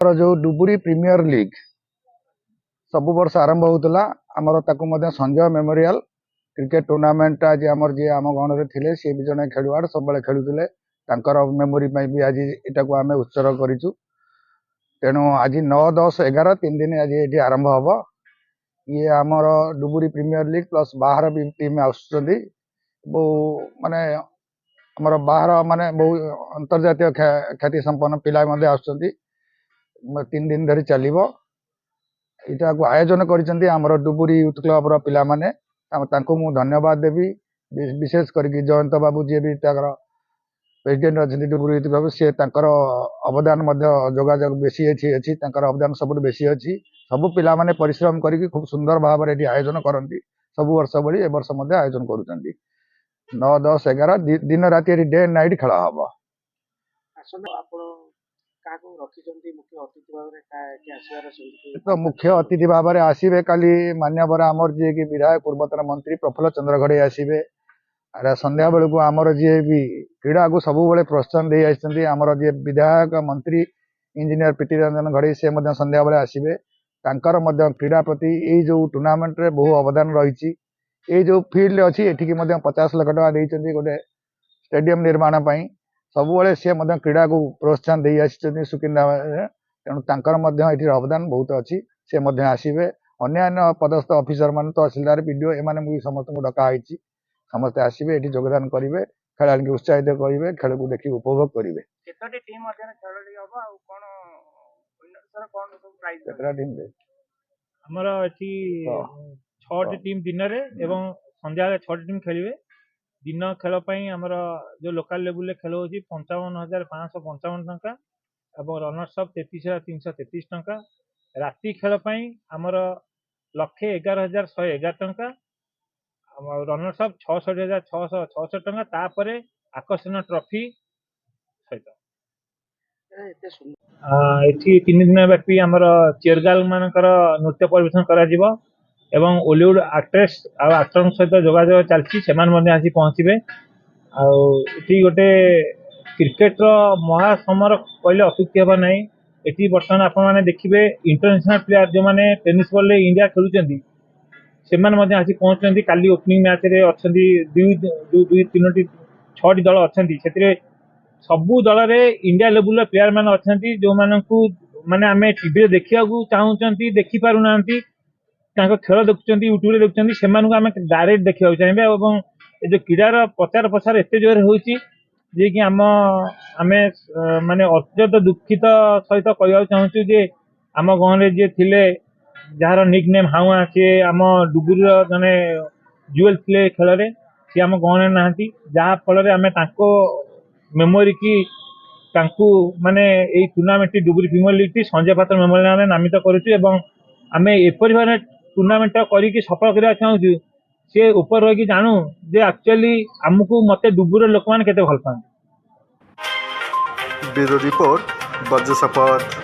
जो डुबुरी premiere league सब वर्ष आरंभ होता आमर संजय मेमोरियल क्रिकेट टूर्नामेंट आज आमर जी आम गण थे सी भी जड़े खेलुआड़ सब खेलुले मेमोरी भी आज यहाँ आम उत्सर्ग करूँ। तेणु आज 9, 10, 11 3 दिन आज ये आरंभ हम ये आमर डुबुरी प्रीमियर लीग प्लस बाहर भी टीम आसुच्च माने आमर बाहर माने बहु अंतर्जातीय ख्याति संपन्न पिला आसुच्च 3 दिन धरी चलो यहाँ को आयोजन कर डुबुरी यूथ क्लब पिला माने मु धन्यवाद देवी। विशेष करके जयंत बाबू जी भी प्रेसिडेंट अच्छे डुबुरी यूथ क्लब सी अवदान जोगाजोग बेसी अच्छी अवदान सब बेसी अच्छी सब पिला माने परिश्रम करके खूब सुंदर भाव में आयोजन करती सब वर्ष भली ए वर्ष आयोजन कर 9, 10, 11 दिन राति डे एंड नाइट खेल हम। तो मुख्य अतिथि भाव में आसवे काली मान्यवर आमर जी की विधायक पूर्वतन मंत्री प्रफुल्ल चंद्र घड़े आसवे। संध्या बेलू आमर जी भी क्रीड़ा को सब प्रोत्साहन दे आमर जी विधायक मंत्री इंजीनियर पीटी रंजन घड़े से संध्या बेले आसवे। क्रीड़ा प्रति ये जो टूर्नामेंट रे बहु अवदान रही ये जो फील्ड अच्छी ये 50 लाख टका देते गोटे स्टेडियम निर्माण सब सी क्रीड़ा को प्रोत्साहन दे सुकिंदा तेणु ये अवदान बहुत अच्छी सी आसवे। अन्य पदस्थ ऑफिसर मान तहसीलदार पीडीओ एम समस्त को डकाई समस्ते आसवे ये योगदान करेंगे खेला को उत्साहित करेंगे खेल को देखिए उपभोग करेंगे। छटी टीम दिन में संध्या 6टी टीम खेलिए। दिन खेल आमर जो लोकल लेवल खेल हो 55,555 टंका और रनर्स अप 33,333 टंका। राति खेल आमर 1,11,111 टंका रनर्स अप 66,666 टंका तापर आकर्षण ट्रॉफी सहित ये 3 दिन व्यापी आमर चेयरगार्ल मानकर नृत्य परिवेशन करा एवं ओलीवुड आक्ट्रेस और आक्टर सहित जोगाजोग चलती से आसी पहुँचे। आठी गोटे क्रिकेट महासमर कहले अत्युक्ति हम ना। ये बर्तमान आपने देखिए इंटरनेशनल प्लेयर जो मैंने टेनिस बॉल इंडिया खेलुंट से आसी पहुँचती। काली ओपनिंग मैच रे अच्छा 2-3 6टी दल अच्छा से सबू दल रे इंडिया लेवल प्लेयर मैंने अच्छा जो मानू माने आम टीवी देखा चाहूँगी देखी पारना खेल देखुं यूट्यूब देखुं से आम डायरेक्ट देखा चाहिए। और जो क्रीडार प्रचार प्रसार एत जोर हो कि आम माने अत्यंत दुखित सहित कहना चाहूँ जे आम गाँव जी थे जार निक नेम हाउआ सी आम डुबुरी जने जुएल थे खेल सी आम गाँव में ना जहाँफल आम मेमोरी की माने यही टूर्नामेंट डुबुरी प्रीमियर लीग संजय पात्र मेमोरियल नामित करुँ। आम एपरी भाव टूर्नामेंट करके सफल करने चाहूँ सी ऊपर रही जानू जे एक्चुअली आमको मत डुबुरी लोक मैंने केते भल पाते। ब्यूरो रिपोर्ट बज्र शपथ।